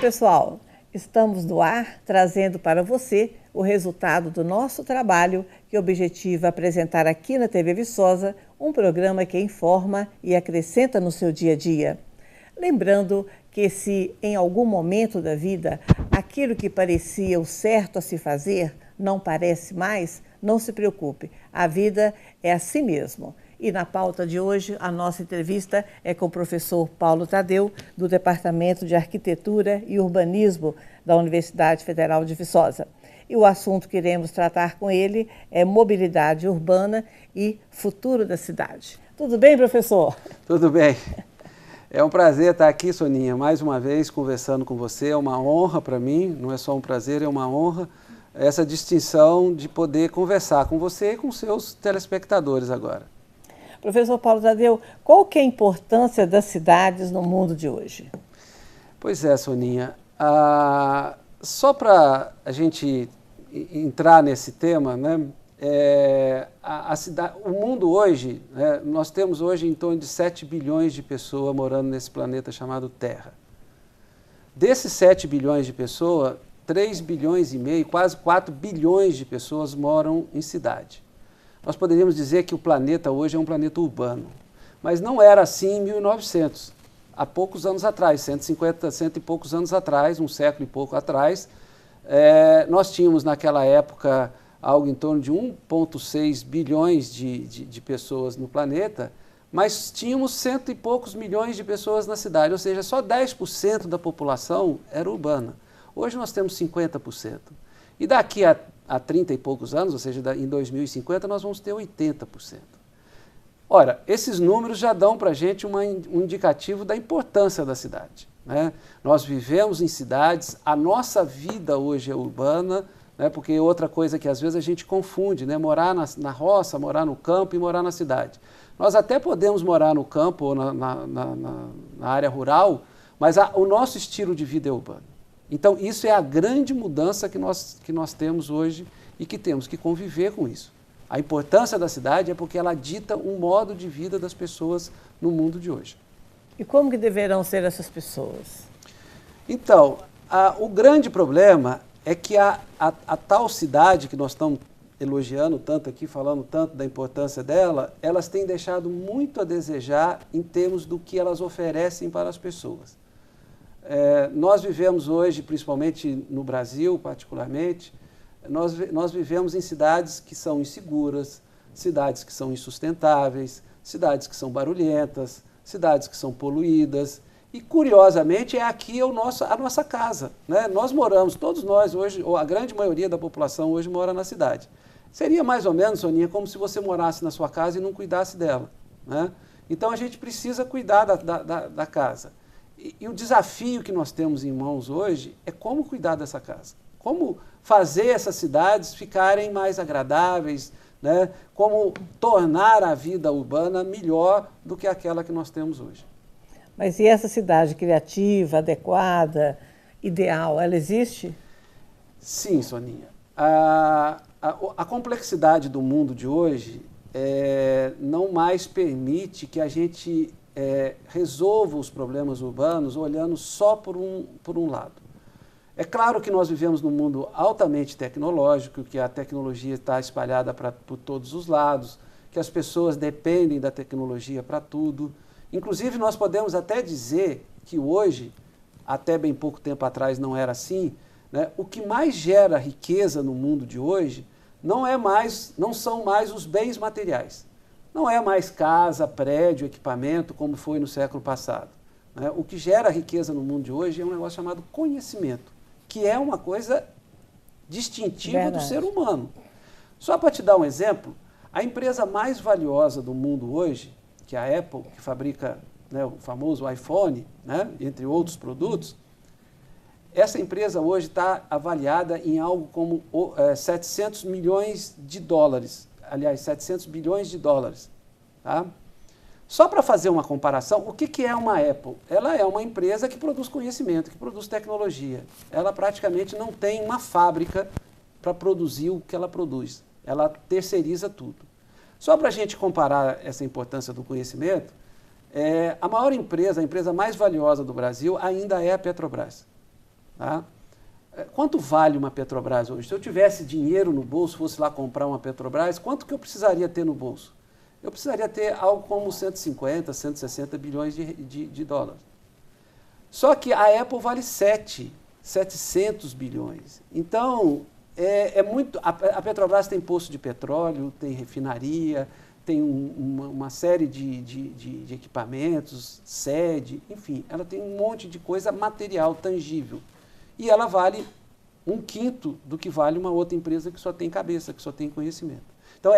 pessoal, estamos no ar trazendo para você o resultado do nosso trabalho que objetiva apresentar aqui na TV Viçosa um programa que informa e acrescenta no seu dia a dia. Lembrando que se em algum momento da vida aquilo que parecia o certo a se fazer não parece mais, não se preocupe, a vida é assim mesmo. E na pauta de hoje, a nossa entrevista é com o professor Paulo Tadeu, do Departamento de Arquitetura e Urbanismo da Universidade Federal de Viçosa. E o assunto que iremos tratar com ele é mobilidade urbana e futuro da cidade. Tudo bem, professor? Tudo bem. É um prazer estar aqui, Soninha, mais uma vez conversando com você. É uma honra para mim, não é só um prazer, é uma honra essa distinção de poder conversar com você e com seus telespectadores agora. Professor Paulo Tadeu, qual que é a importância das cidades no mundo de hoje? Pois é, Soninha. Só para a gente entrar nesse tema, né? O mundo hoje, né, nós temos hoje em torno de 7 bilhões de pessoas morando nesse planeta chamado Terra. Desses 7 bilhões de pessoas, 3 bilhões e meio, quase 4 bilhões de pessoas moram em cidade. Nós poderíamos dizer que o planeta hoje é um planeta urbano, mas não era assim em 1900, há poucos anos atrás, 150, cento e poucos anos atrás, um século e pouco atrás, nós tínhamos naquela época algo em torno de 1,6 bilhões de pessoas no planeta, mas tínhamos cento e poucos milhões de pessoas na cidade, ou seja, só 10% da população era urbana. Hoje nós temos 50%. E daqui a 30 e poucos anos, ou seja, em 2050, nós vamos ter 80%. Ora, esses números já dão para a gente um indicativo da importância da cidade, né? Nós vivemos em cidades, a nossa vida hoje é urbana, né? Porque outra coisa que às vezes a gente confunde, né? Morar na roça, morar no campo e morar na cidade. Nós até podemos morar no campo ou na área rural, mas o nosso estilo de vida é urbano. Então, isso é a grande mudança que nós temos hoje e que temos que conviver com isso. A importância da cidade é porque ela dita um modo de vida das pessoas no mundo de hoje. E como que deverão ser essas pessoas? Então, o grande problema é que a tal cidade que nós estamos elogiando tanto aqui, falando tanto da importância dela, elas têm deixado muito a desejar em termos do que elas oferecem para as pessoas. Nós vivemos hoje, principalmente no Brasil, particularmente, nós vivemos em cidades que são inseguras, cidades que são insustentáveis, cidades que são barulhentas, cidades que são poluídas. E, curiosamente, é aqui a nossa casa, né? Nós moramos, todos nós hoje, ou a grande maioria da população hoje mora na cidade. Seria mais ou menos, Soninha, como se você morasse na sua casa e não cuidasse dela, né? Então, a gente precisa cuidar da casa. E o desafio que nós temos em mãos hoje é como cuidar dessa casa, como fazer essas cidades ficarem mais agradáveis, né? Como tornar a vida urbana melhor do que aquela que nós temos hoje. Mas e essa cidade criativa, adequada, ideal, ela existe? Sim, Soninha. A complexidade do mundo de hoje não mais permite que a gente resolva os problemas urbanos olhando só por um lado. É claro que nós vivemos num mundo altamente tecnológico, que a tecnologia está espalhada por todos os lados, que as pessoas dependem da tecnologia para tudo. Inclusive, nós podemos até dizer que hoje, até bem pouco tempo atrás não era assim, né? O que mais gera riqueza no mundo de hoje não são mais os bens materiais. Não é mais casa, prédio, equipamento, como foi no século passado, né? O que gera riqueza no mundo de hoje é um negócio chamado conhecimento, que é uma coisa distintiva do ser humano. Só para te dar um exemplo, a empresa mais valiosa do mundo hoje, que é a Apple, que fabrica, né, o famoso iPhone, né, entre outros produtos, essa empresa hoje está avaliada em algo como 700 milhões de dólares. Aliás, 700 bilhões de dólares. Tá? Só para fazer uma comparação, o que é uma Apple? Ela é uma empresa que produz conhecimento, que produz tecnologia. Ela praticamente não tem uma fábrica para produzir o que ela produz. Ela terceiriza tudo. Só para a gente comparar essa importância do conhecimento, a maior empresa, a empresa mais valiosa do Brasil ainda é a Petrobras. Tá? Quanto vale uma Petrobras hoje? Se eu tivesse dinheiro no bolso, fosse lá comprar uma Petrobras, quanto que eu precisaria ter no bolso? Eu precisaria ter algo como 150, 160 bilhões de dólares. Só que a Apple vale 700 bilhões. Então, a Petrobras tem poço de petróleo, tem refinaria, tem uma série de equipamentos, sede, enfim, ela tem um monte de coisa material, tangível. E ela vale 1/5 do que vale uma outra empresa que só tem cabeça, que só tem conhecimento. Então,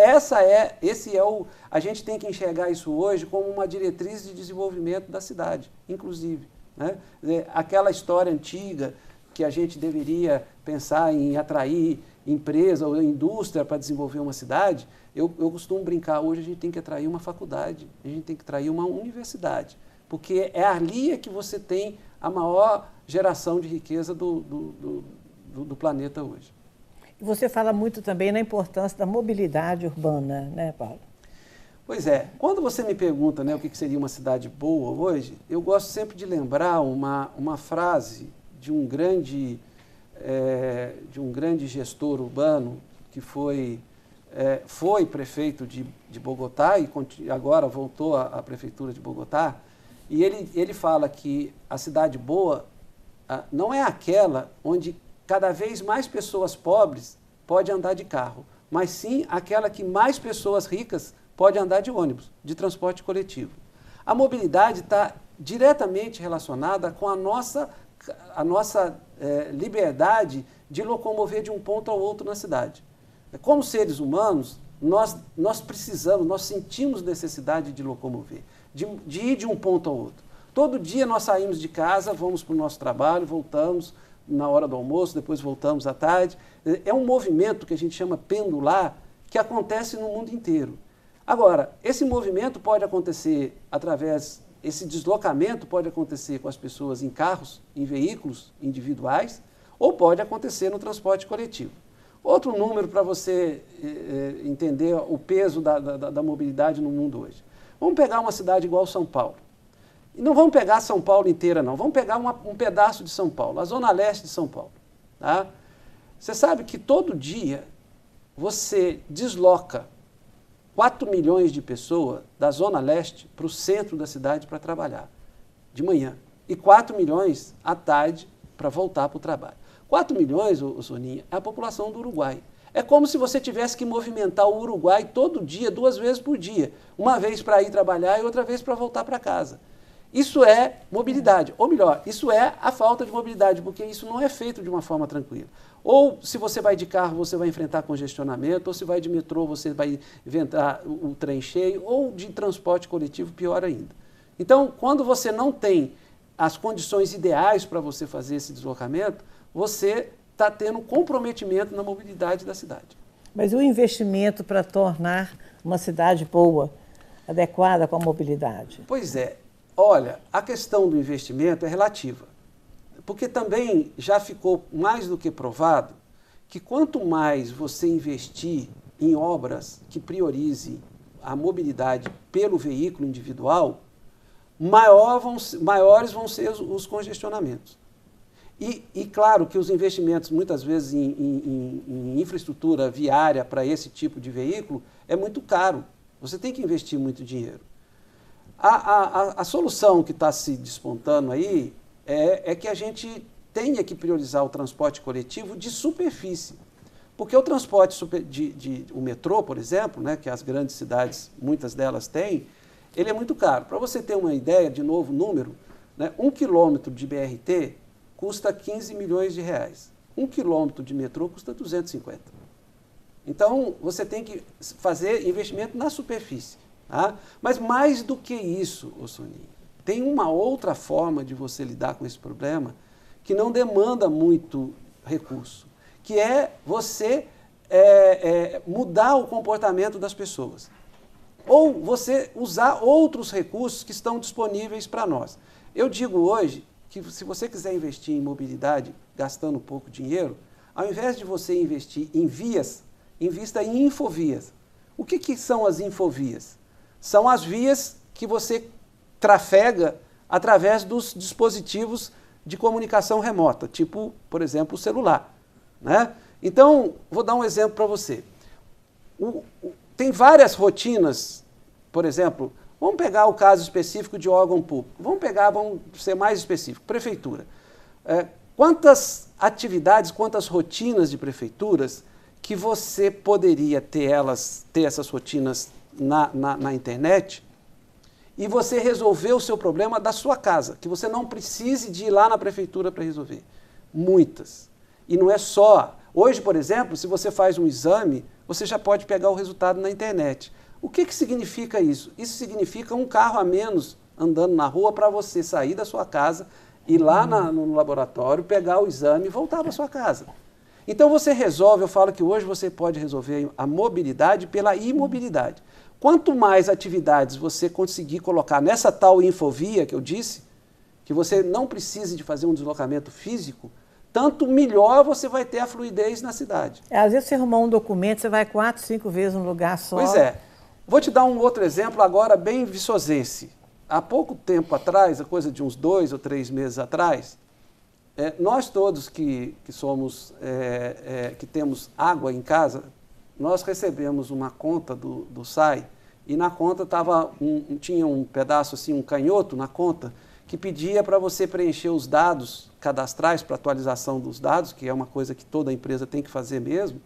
a gente tem que enxergar isso hoje como uma diretriz de desenvolvimento da cidade, inclusive. Né? Aquela história antiga que a gente deveria pensar em atrair empresa ou indústria para desenvolver uma cidade, eu costumo brincar, hoje a gente tem que atrair uma faculdade, a gente tem que atrair uma universidade, porque é ali que você tem a maior geração de riqueza do planeta hoje. E você fala muito também na importância da mobilidade urbana, né, Paulo? Pois é, quando você me pergunta, né, o que seria uma cidade boa hoje, eu gosto sempre de lembrar uma frase de um grande gestor urbano que foi prefeito de Bogotá e agora voltou à prefeitura de Bogotá, e ele fala que a cidade boa não é aquela onde cada vez mais pessoas pobres podem andar de carro, mas sim aquela que mais pessoas ricas podem andar de ônibus, de transporte coletivo. A mobilidade está diretamente relacionada com a nossa liberdade de locomover de um ponto ao outro na cidade. Como seres humanos, nós precisamos, nós sentimos necessidade de locomover, de ir de um ponto ao outro. Todo dia nós saímos de casa, vamos para o nosso trabalho, voltamos na hora do almoço, depois voltamos à tarde. É um movimento que a gente chama pendular, que acontece no mundo inteiro. Agora, esse movimento pode acontecer esse deslocamento pode acontecer com as pessoas em carros, em veículos individuais, ou pode acontecer no transporte coletivo. Outro número para você entender o peso da mobilidade no mundo hoje. Vamos pegar uma cidade igual São Paulo. E não vamos pegar São Paulo inteira, não. Vamos pegar um pedaço de São Paulo, a zona leste de São Paulo. Tá? Você sabe que todo dia você desloca 4 milhões de pessoas da zona leste para o centro da cidade para trabalhar, de manhã. E 4 milhões à tarde para voltar para o trabalho. 4 milhões, Soninha, é a população do Uruguai. É como se você tivesse que movimentar o Uruguai todo dia, 2 vezes por dia. Uma vez para ir trabalhar e outra vez para voltar para casa. Isso é mobilidade. Ou melhor, isso é a falta de mobilidade, porque isso não é feito de uma forma tranquila. Ou se você vai de carro, você vai enfrentar congestionamento, ou se vai de metrô, você vai enfrentar o trem cheio, ou de transporte coletivo, pior ainda. Então, quando você não tem as condições ideais para você fazer esse deslocamento, você está tendo um comprometimento na mobilidade da cidade. Mas e o investimento para tornar uma cidade boa, adequada com a mobilidade? Pois é. Olha, a questão do investimento é relativa, porque também já ficou mais do que provado que quanto mais você investir em obras que priorizem a mobilidade pelo veículo individual, maiores vão ser os congestionamentos. E claro que os investimentos, muitas vezes, em infraestrutura viária para esse tipo de veículo é muito caro. Você tem que investir muito dinheiro. A solução que está se despontando aí é que a gente tenha que priorizar o transporte coletivo de superfície. Porque o transporte, o metrô, por exemplo, né, que as grandes cidades, muitas delas têm, ele é muito caro. Para você ter uma ideia, de novo, número, né, 1 quilômetro de BRT custa 15 milhões de reais. 1 quilômetro de metrô custa 250. Então, você tem que fazer investimento na superfície. Tá? Mas mais do que isso, Soninha, tem uma outra forma de você lidar com esse problema que não demanda muito recurso, que é você mudar o comportamento das pessoas. Ou você usar outros recursos que estão disponíveis para nós. Eu digo hoje que se você quiser investir em mobilidade gastando pouco dinheiro, ao invés de você investir em vias, invista em infovias. O que são as infovias? São as vias que você trafega através dos dispositivos de comunicação remota, tipo, por exemplo, o celular, né? Então, vou dar um exemplo para você. Tem várias rotinas, por exemplo, vamos pegar o caso específico de órgão público, vamos ser mais específico, prefeitura. Quantas atividades, quantas rotinas de prefeituras que você poderia ter essas rotinas na internet e você resolver o seu problema da sua casa, que você não precise de ir lá na prefeitura para resolver. Muitas. E não é só. Hoje, por exemplo, se você faz um exame, você já pode pegar o resultado na internet. O que significa isso? Isso significa um carro a menos andando na rua para você sair da sua casa, ir lá no laboratório, pegar o exame e voltar para sua casa. Então você resolve, eu falo que hoje você pode resolver a mobilidade pela imobilidade. Quanto mais atividades você conseguir colocar nessa tal infovia que eu disse, que você não precise de fazer um deslocamento físico, tanto melhor você vai ter a fluidez na cidade. Às vezes você arrumar um documento, você vai 4, 5 vezes num lugar só. Pois é. Vou te dar um outro exemplo agora bem viçosense. Há pouco tempo atrás, a coisa de uns 2 ou 3 meses atrás, nós todos que somos, que temos água em casa, nós recebemos uma conta do SAI e na conta tinha um pedaço assim, um canhoto na conta, que pedia para você preencher os dados cadastrais para atualização dos dados, que é uma coisa que toda empresa tem que fazer mesmo,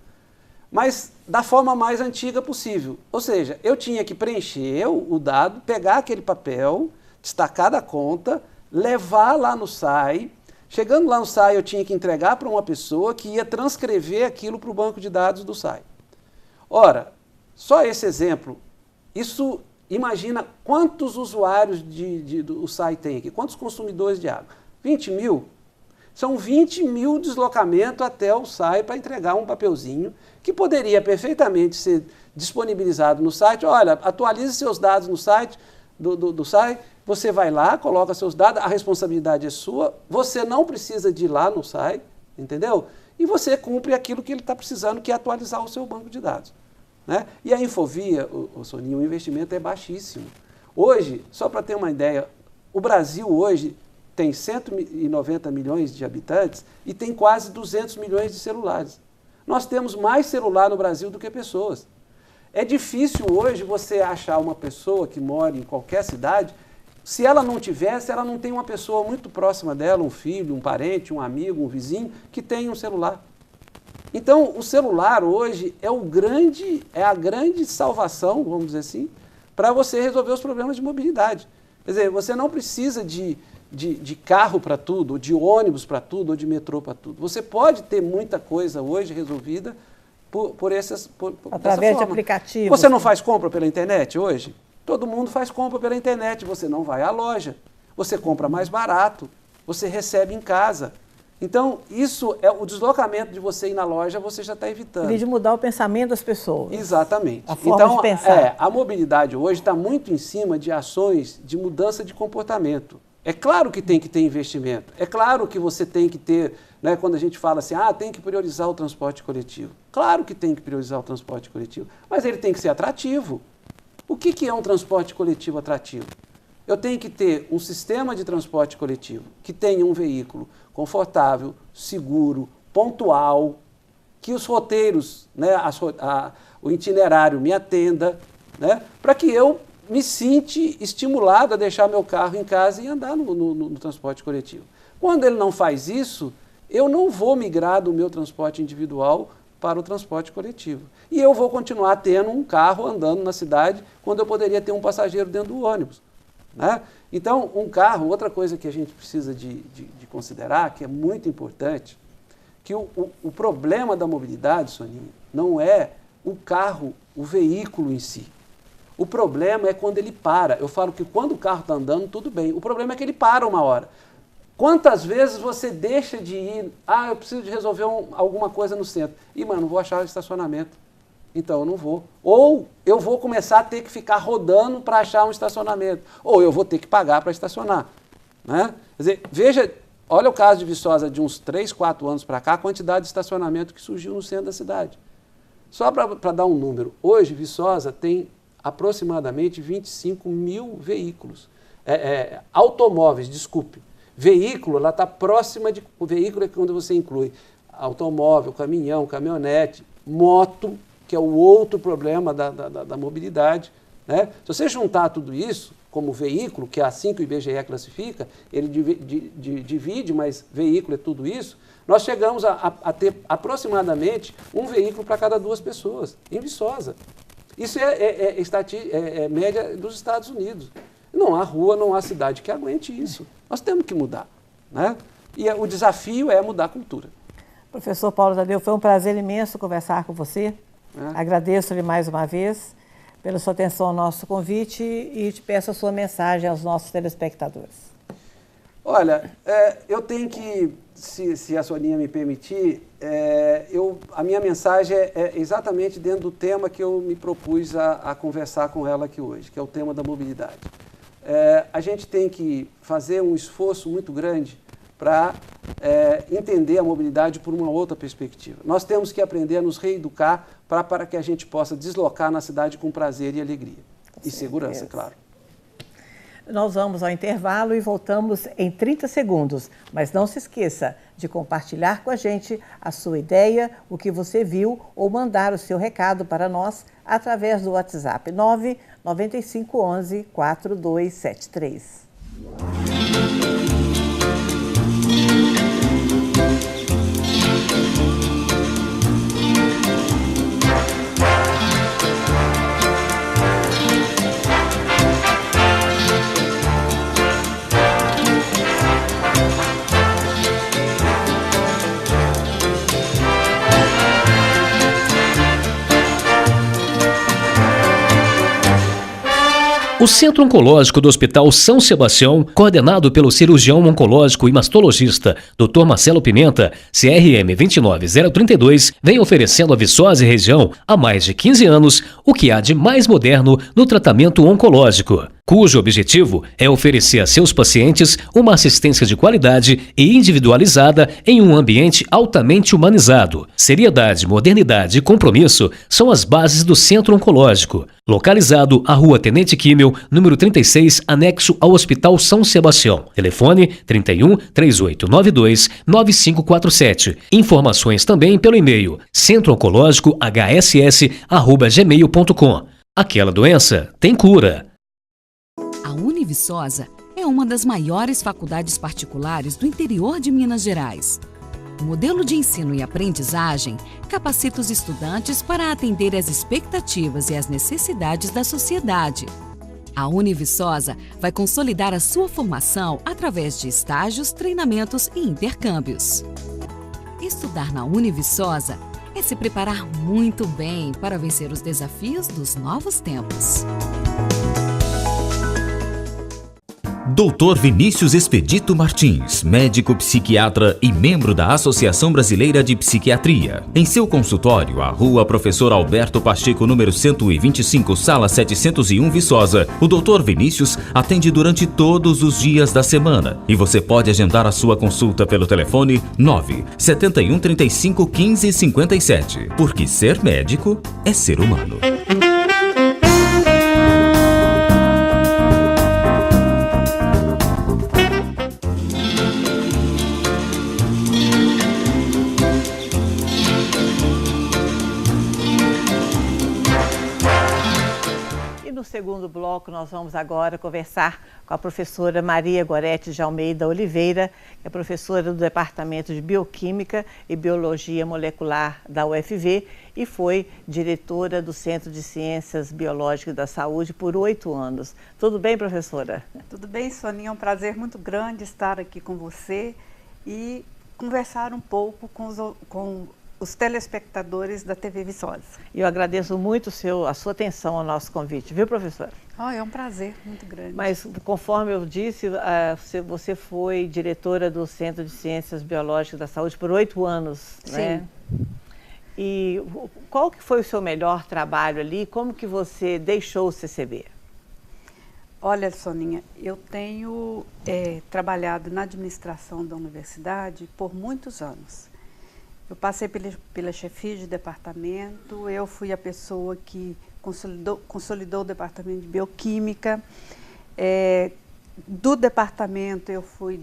mas da forma mais antiga possível. Ou seja, eu tinha que preencher o dado, pegar aquele papel, destacar da conta, levar lá no SAI. Chegando lá no SAI, eu tinha que entregar para uma pessoa que ia transcrever aquilo para o banco de dados do SAI. Ora, só esse exemplo, isso, imagina quantos usuários do SAI tem aqui, quantos consumidores de água? 20 mil? São 20 mil deslocamentos até o SAI para entregar um papelzinho que poderia perfeitamente ser disponibilizado no site. Olha, atualize seus dados no site do SAI, você vai lá, coloca seus dados, a responsabilidade é sua, você não precisa de ir lá no SAI, entendeu? E você cumpre aquilo que ele está precisando, que é atualizar o seu banco de dados. Né? E a Infovia, Soninha, o investimento é baixíssimo. Hoje, só para ter uma ideia, o Brasil hoje tem 190 milhões de habitantes e tem quase 200 milhões de celulares. Nós temos mais celular no Brasil do que pessoas. É difícil hoje você achar uma pessoa que mora em qualquer cidade, se ela não tivesse, ela não tem uma pessoa muito próxima dela, um filho, um parente, um amigo, um vizinho, que tem um celular. Então, o celular hoje é a grande salvação, vamos dizer assim, para você resolver os problemas de mobilidade. Quer dizer, você não precisa de carro para tudo, ou de ônibus para tudo, ou de metrô para tudo. Você pode ter muita coisa hoje resolvida através de aplicativos. Você não faz compra pela internet hoje? Todo mundo faz compra pela internet. Você não vai à loja, você compra mais barato, você recebe em casa. Então, isso é o deslocamento de você ir na loja, você já está evitando. De mudar o pensamento das pessoas. Exatamente. A forma de pensar. A mobilidade hoje está muito em cima de ações de mudança de comportamento. É claro que tem que ter investimento. É claro que você tem que ter, né, quando a gente fala assim, tem que priorizar o transporte coletivo. Claro que tem que priorizar o transporte coletivo, mas ele tem que ser atrativo. O que é um transporte coletivo atrativo? Eu tenho que ter um sistema de transporte coletivo que tenha um veículo confortável, seguro, pontual, que os roteiros, né, o itinerário me atenda, né, para que eu me sinta estimulado a deixar meu carro em casa e andar no transporte coletivo. Quando ele não faz isso, eu não vou migrar do meu transporte individual para o transporte coletivo. E eu vou continuar tendo um carro andando na cidade quando eu poderia ter um passageiro dentro do ônibus. Né? Então, um carro, outra coisa que a gente precisa de considerar, que é muito importante, que o problema da mobilidade, Soninha, não é o carro, o veículo em si. O problema é quando ele para. Eu falo que quando o carro está andando, tudo bem. O problema é que ele para uma hora. Quantas vezes você deixa de ir, eu preciso de resolver alguma coisa no centro. Não vou achar estacionamento. Então eu não vou. Ou eu vou começar a ter que ficar rodando para achar um estacionamento. Ou eu vou ter que pagar para estacionar. Né? Quer dizer, veja, olha o caso de Viçosa de uns 3, 4 anos para cá, a quantidade de estacionamento que surgiu no centro da cidade. Só para dar um número, hoje Viçosa tem aproximadamente 25 mil veículos, automóveis, desculpe, Veículo, ela está próxima de... O veículo é quando você inclui automóvel, caminhão, caminhonete, moto, que é o outro problema da mobilidade, né? Se você juntar tudo isso como veículo, que é assim que o IBGE classifica, ele divide, mas veículo é tudo isso, nós chegamos a ter aproximadamente um veículo para cada 2 pessoas, em Viçosa. Isso é média dos Estados Unidos. Não há rua, não há cidade que aguente isso. Nós temos que mudar, né? E o desafio é mudar a cultura. Professor Paulo Tadeu, foi um prazer imenso conversar com você. Agradeço-lhe mais uma vez pela sua atenção ao nosso convite e te peço a sua mensagem aos nossos telespectadores. Olha, eu tenho que, se a Soninha me permitir, a minha mensagem é exatamente dentro do tema que eu me propus a conversar com ela aqui hoje, que é o tema da mobilidade. A gente tem que fazer um esforço muito grande para entender a mobilidade por uma outra perspectiva. Nós temos que aprender a nos reeducar para que a gente possa deslocar na cidade com prazer e alegria. E segurança, claro. Nós vamos ao intervalo e voltamos em 30 segundos. Mas não se esqueça de compartilhar com a gente a sua ideia, o que você viu, ou mandar o seu recado para nós através do WhatsApp 99511 4273. O Centro Oncológico do Hospital São Sebastião, coordenado pelo cirurgião oncológico e mastologista Dr. Marcelo Pimenta, CRM 29032, vem oferecendo à Viçosa e região, há mais de 15 anos, o que há de mais moderno no tratamento oncológico, cujo objetivo é oferecer a seus pacientes uma assistência de qualidade e individualizada em um ambiente altamente humanizado. Seriedade, modernidade e compromisso são as bases do Centro Oncológico, localizado à Rua Tenente Químel, número 36, anexo ao Hospital São Sebastião. Telefone 31 3892 9547. Informações também pelo e-mail centrooncológico.hss@gmail.com. Aquela doença tem cura. A Univiçosa é uma das maiores faculdades particulares do interior de Minas Gerais. O modelo de ensino e aprendizagem capacita os estudantes para atender às expectativas e às necessidades da sociedade. A Univiçosa vai consolidar a sua formação através de estágios, treinamentos e intercâmbios. Estudar na Univiçosa é se preparar muito bem para vencer os desafios dos novos tempos. Dr. Vinícius Expedito Martins, médico psiquiatra e membro da Associação Brasileira de Psiquiatria. Em seu consultório, à Rua Professor Alberto Pacheco, número 125, sala 701, Viçosa, o Dr. Vinícius atende durante todos os dias da semana e você pode agendar a sua consulta pelo telefone 971 35 15 57, porque ser médico é ser humano. No segundo bloco, nós vamos agora conversar com a professora Maria Gorete de Almeida Oliveira, que é professora do Departamento de Bioquímica e Biologia Molecular da UFV e foi diretora do Centro de Ciências Biológicas da Saúde por 8 anos. Tudo bem, professora? Tudo bem, Soninha. É um prazer muito grande estar aqui com você e conversar um pouco com os telespectadores da TV Viçosa. E eu agradeço muito a sua atenção ao nosso convite, viu, professora? É um prazer muito grande. Mas, conforme eu disse, você foi diretora do Centro de Ciências Biológicas da Saúde por 8 anos, Sim. Né? E qual que foi o seu melhor trabalho ali? Como que você deixou o CCB? Olha, Soninha, eu tenho trabalhado na administração da universidade por muitos anos. Eu passei pela chefia de departamento, eu fui a pessoa que consolidou o departamento de bioquímica, do departamento eu fui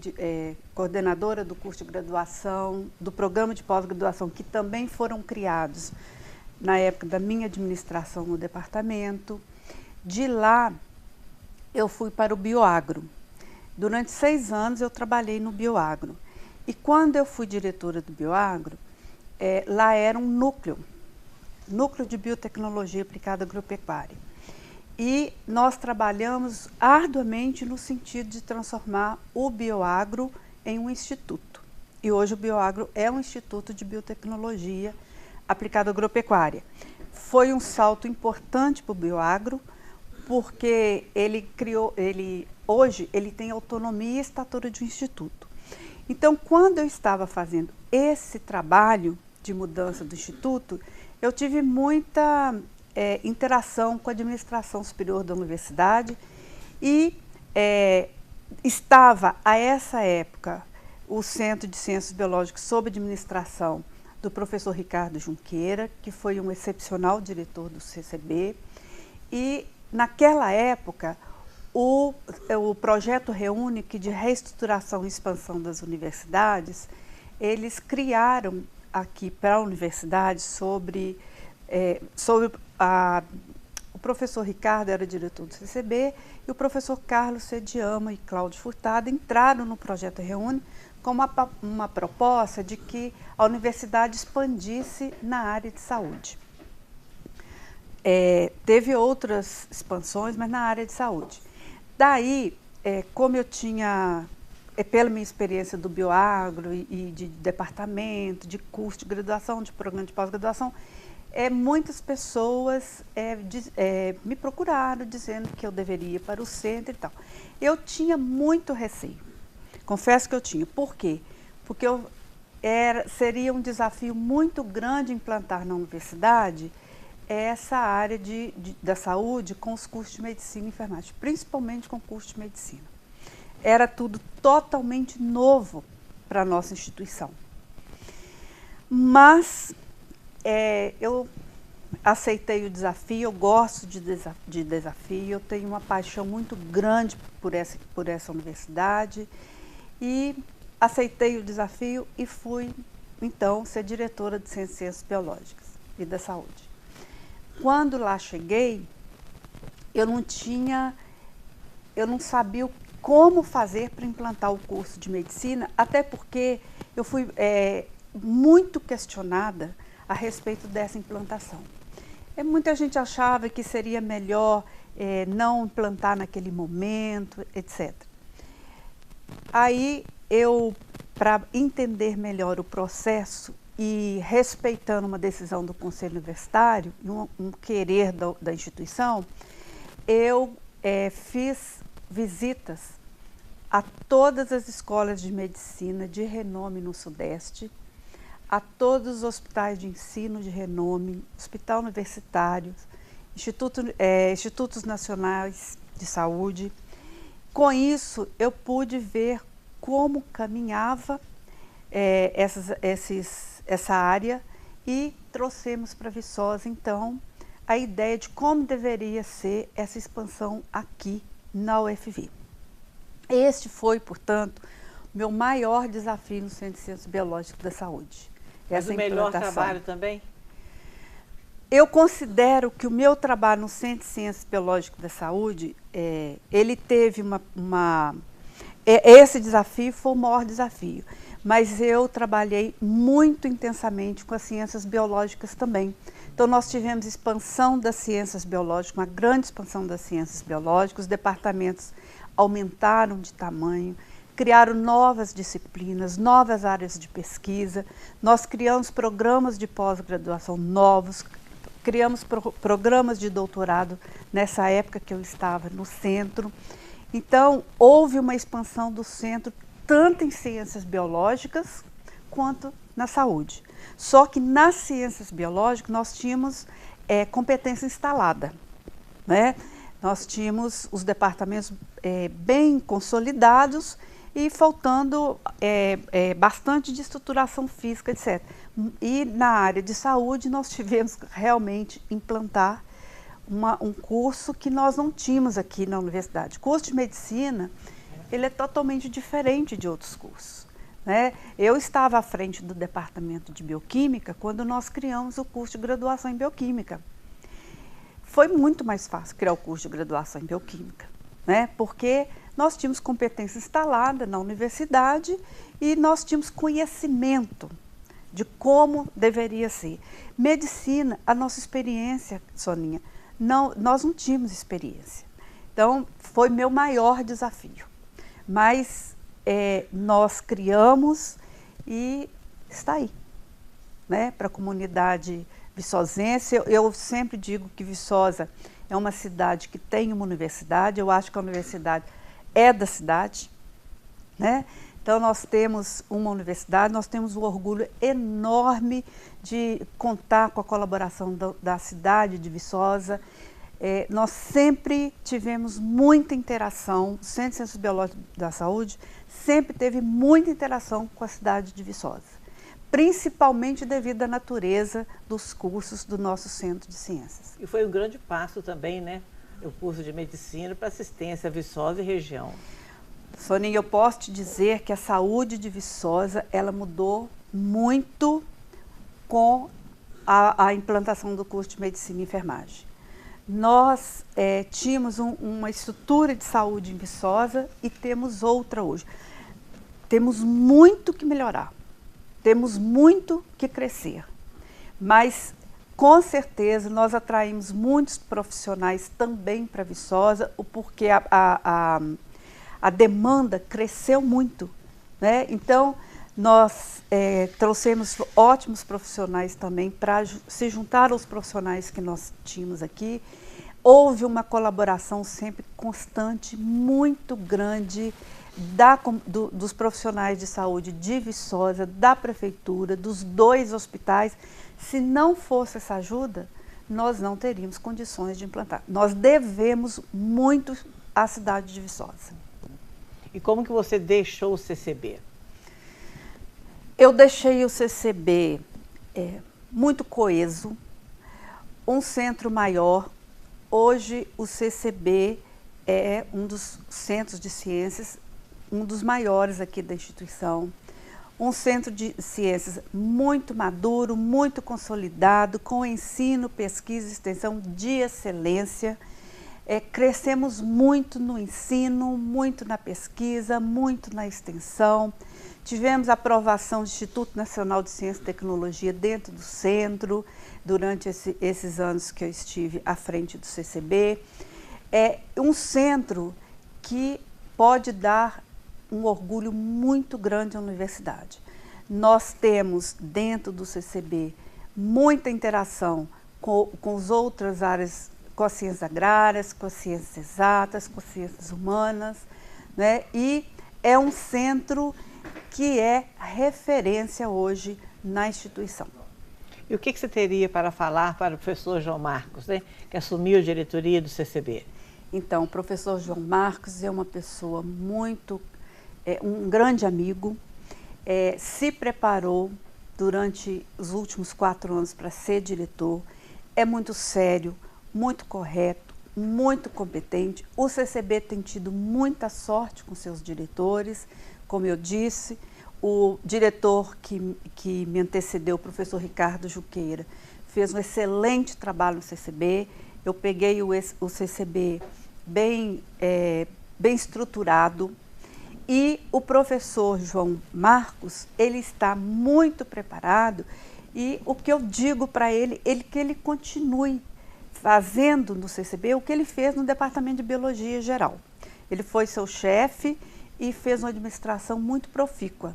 coordenadora do curso de graduação, do programa de pós-graduação, que também foram criados na época da minha administração no departamento. De lá, eu fui para o Bioagro. Durante 6 anos eu trabalhei no Bioagro. E quando eu fui diretora do Bioagro, lá era um núcleo de biotecnologia aplicada à agropecuária. E nós trabalhamos arduamente no sentido de transformar o Bioagro em um instituto. E hoje o Bioagro é um instituto de biotecnologia aplicada à agropecuária. Foi um salto importante para o Bioagro, porque hoje ele tem autonomia e estatura de um instituto. Então, quando eu estava fazendo esse trabalho de mudança do instituto, eu tive muita interação com a administração superior da universidade e estava, a essa época, o Centro de Ciências Biológicas sob administração do professor Ricardo Junqueira, que foi um excepcional diretor do CCB, e naquela época o projeto REUNIC de reestruturação e expansão das universidades, eles criaram aqui para a universidade o professor Ricardo era diretor do CCB e o professor Carlos Sediama e Cláudio Furtado entraram no projeto REUNIC com uma proposta de que a universidade expandisse na área de saúde. Teve outras expansões, mas na área de saúde. Daí, como eu tinha, pela minha experiência do Bioagro e de departamento, de curso de graduação, de programa de pós-graduação, muitas pessoas me procuraram dizendo que eu deveria ir para o centro e tal. Eu tinha muito receio, confesso que eu tinha. Por quê? Porque seria um desafio muito grande implantar na universidade essa área da saúde com os cursos de medicina e enfermagem, principalmente com o curso de medicina. Era tudo totalmente novo para a nossa instituição. Mas eu aceitei o desafio, eu gosto de desafio, eu tenho uma paixão muito grande por essa universidade e aceitei o desafio e fui, então, ser diretora de Ciências Biológicas e da Saúde. Quando lá cheguei, eu não sabia como fazer para implantar o curso de medicina, até porque eu fui muito questionada a respeito dessa implantação. Muita gente achava que seria melhor não implantar naquele momento, etc. Aí para entender melhor o processo e respeitando uma decisão do Conselho Universitário, um querer da instituição, eu fiz visitas a todas as escolas de medicina de renome no Sudeste, a todos os hospitais de ensino de renome, hospital universitário, institutos nacionais de saúde. Com isso, eu pude ver como caminhava essa área e trouxemos para Viçosa, então, a ideia de como deveria ser essa expansão aqui na UFV. Este foi, portanto, o meu maior desafio no Centro de Ciências Biológicas da Saúde. Mas o melhor trabalho também? Eu considero que o meu trabalho no Centro de Ciências Biológicas da Saúde, ele teve esse desafio foi o maior desafio, mas eu trabalhei muito intensamente com as ciências biológicas também. Então, nós tivemos expansão das ciências biológicas, uma grande expansão das ciências biológicas, os departamentos aumentaram de tamanho, criaram novas disciplinas, novas áreas de pesquisa, nós criamos programas de pós-graduação novos, criamos programas de doutorado nessa época que eu estava no centro. Então, houve uma expansão do centro tanto em ciências biológicas quanto na saúde. Só que nas ciências biológicas nós tínhamos competência instalada, né? Nós tínhamos os departamentos bem consolidados e faltando bastante de estruturação física, etc. E na área de saúde nós tivemos realmente implantar um curso que nós não tínhamos aqui na universidade. O curso de medicina, ele é totalmente diferente de outros cursos, né? Eu estava à frente do departamento de bioquímica quando nós criamos o curso de graduação em bioquímica. Foi muito mais fácil criar o curso de graduação em bioquímica, né? Porque nós tínhamos competência instalada na universidade e nós tínhamos conhecimento de como deveria ser. Medicina, a nossa experiência, Soninha, nós não tínhamos experiência. Então, foi meu maior desafio. Mas nós criamos e está aí, né? Para a comunidade viçosense. Eu sempre digo que Viçosa é uma cidade que tem uma universidade. Eu acho que a universidade é da cidade, né? Então, nós temos uma universidade, nós temos um orgulho enorme de contar com a colaboração da cidade de Viçosa. Nós sempre tivemos muita interação, o Centro de Ciências Biológicas da Saúde sempre teve muita interação com a cidade de Viçosa, principalmente devido à natureza dos cursos do nosso Centro de Ciências. E foi um grande passo também, né? O curso de medicina para assistência a Viçosa e região. Soninha, eu posso te dizer que a saúde de Viçosa, ela mudou muito com a implantação do curso de medicina e enfermagem. Nós tínhamos uma estrutura de saúde em Viçosa e temos outra hoje. Temos muito que melhorar, temos muito que crescer, mas com certeza nós atraímos muitos profissionais também para Viçosa, porque a demanda cresceu muito, né? Então, nós trouxemos ótimos profissionais também para se juntar aos profissionais que nós tínhamos aqui. Houve uma colaboração sempre constante, muito grande, dos profissionais de saúde de Viçosa, da prefeitura, dos 2 hospitais. Se não fosse essa ajuda, nós não teríamos condições de implantar. Nós devemos muito à cidade de Viçosa. E como que você deixou o CCB? Eu deixei o CCB muito coeso, um centro maior. Hoje o CCB é um dos centros de ciências, um dos maiores aqui da instituição. Um centro de ciências muito maduro, muito consolidado, com ensino, pesquisa e extensão de excelência. Crescemos muito no ensino, muito na pesquisa, muito na extensão. Tivemos a aprovação do Instituto Nacional de Ciência e Tecnologia dentro do centro, durante esses anos que eu estive à frente do CCB. É um centro que pode dar um orgulho muito grande à universidade. Nós temos dentro do CCB muita interação com as outras áreas, com as ciências agrárias, com as ciências exatas, com as ciências humanas, né? E é um centro que é referência hoje na instituição. E o que você teria para falar para o professor João Marcos, né, que assumiu a diretoria do CCB? Então, o professor João Marcos é uma pessoa um grande amigo, se preparou durante os últimos 4 anos para ser diretor, é muito sério, muito correto, muito competente. O CCB tem tido muita sorte com seus diretores, como eu disse. O diretor que me antecedeu, o professor Ricardo Juqueira, fez um excelente trabalho no CCB. Eu peguei o CCB bem estruturado, e o professor João Marcos, ele está muito preparado, e o que eu digo para ele, que ele continue fazendo no CCB o que ele fez no Departamento de Biologia Geral. Ele foi seu chefe e fez uma administração muito profícua.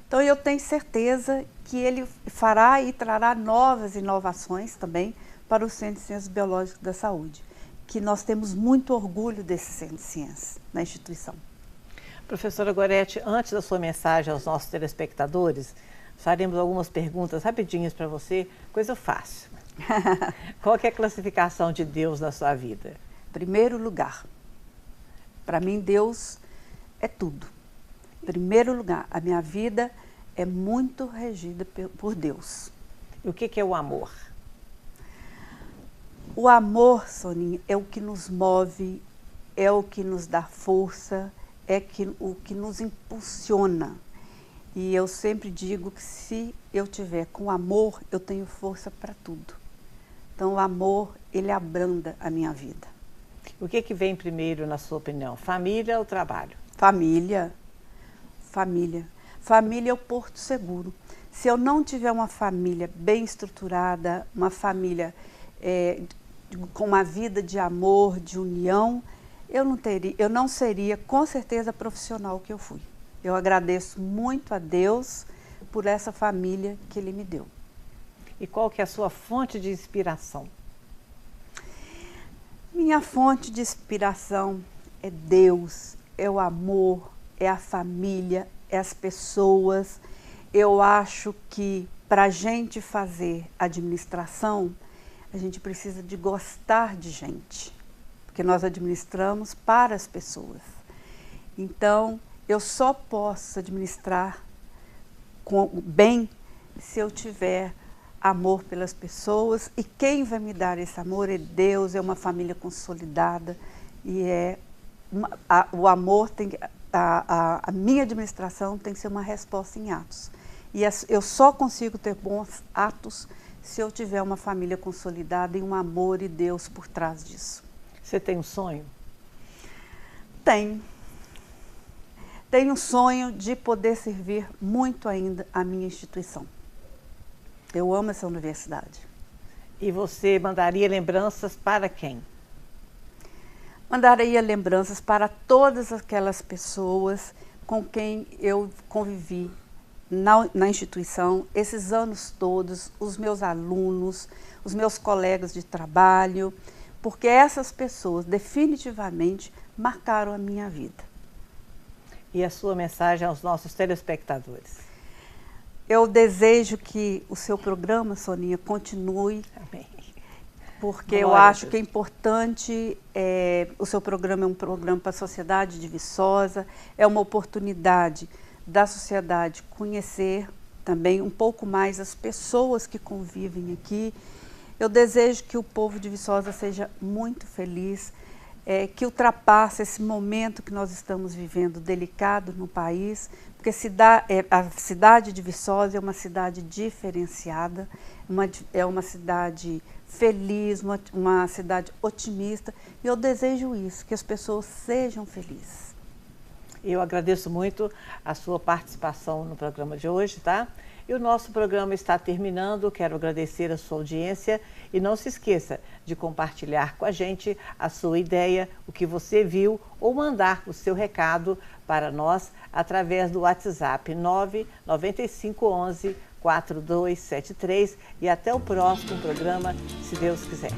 Então, eu tenho certeza que ele fará e trará novas inovações também para o Centro de Ciências Biológicas da Saúde, que nós temos muito orgulho desse Centro de Ciências na instituição. Professora Gorete, antes da sua mensagem aos nossos telespectadores, faremos algumas perguntas rapidinhas para você, coisa fácil. Qual que é a classificação de Deus na sua vida? Primeiro lugar. Para mim, Deus é tudo. Primeiro lugar, a minha vida é muito regida por Deus. E o que é o amor? O amor, Soninha, é o que nos move, é o que nos dá força, é o que nos impulsiona. E eu sempre digo que se eu tiver com amor, eu tenho força para tudo. Então o amor, ele abranda a minha vida. O que vem primeiro, na sua opinião? Família ou trabalho? Família. Família. Família é o porto seguro. Se eu não tiver uma família bem estruturada, uma família com uma vida de amor, de união, eu não seria com certeza a profissional que eu fui. Eu agradeço muito a Deus por essa família que Ele me deu. E qual que é a sua fonte de inspiração? Minha fonte de inspiração é Deus, é o amor, é a família, é as pessoas. Eu acho que para a gente fazer administração, a gente precisa de gostar de gente, porque nós administramos para as pessoas. Então, eu só posso administrar bem se eu tiver amor pelas pessoas, e quem vai me dar esse amor é Deus, é uma família consolidada, e o amor a minha administração tem que ser uma resposta em atos. E eu só consigo ter bons atos se eu tiver uma família consolidada e um amor e Deus por trás disso. Você tem um sonho? Tenho. Tenho um sonho de poder servir muito ainda a minha instituição. Eu amo essa universidade. E você mandaria lembranças para quem? Mandaria lembranças para todas aquelas pessoas com quem eu convivi na instituição, esses anos todos, os meus alunos, os meus colegas de trabalho, porque essas pessoas definitivamente marcaram a minha vida. E a sua mensagem aos nossos telespectadores? Eu desejo que o seu programa, Soninha, continue. Amém. Porque eu acho que é importante, o seu programa é um programa para a sociedade de Viçosa, é uma oportunidade da sociedade conhecer também um pouco mais as pessoas que convivem aqui. Eu desejo que o povo de Viçosa seja muito feliz, que ultrapasse esse momento que nós estamos vivendo delicado no país, porque a cidade de Viçosa é uma cidade diferenciada, é uma cidade feliz, uma cidade otimista, e eu desejo isso, que as pessoas sejam felizes. Eu agradeço muito a sua participação no programa de hoje, tá? E o nosso programa está terminando, quero agradecer a sua audiência e não se esqueça de compartilhar com a gente a sua ideia, o que você viu, ou mandar o seu recado para nós através do WhatsApp 99511 4273 e até o próximo programa, se Deus quiser.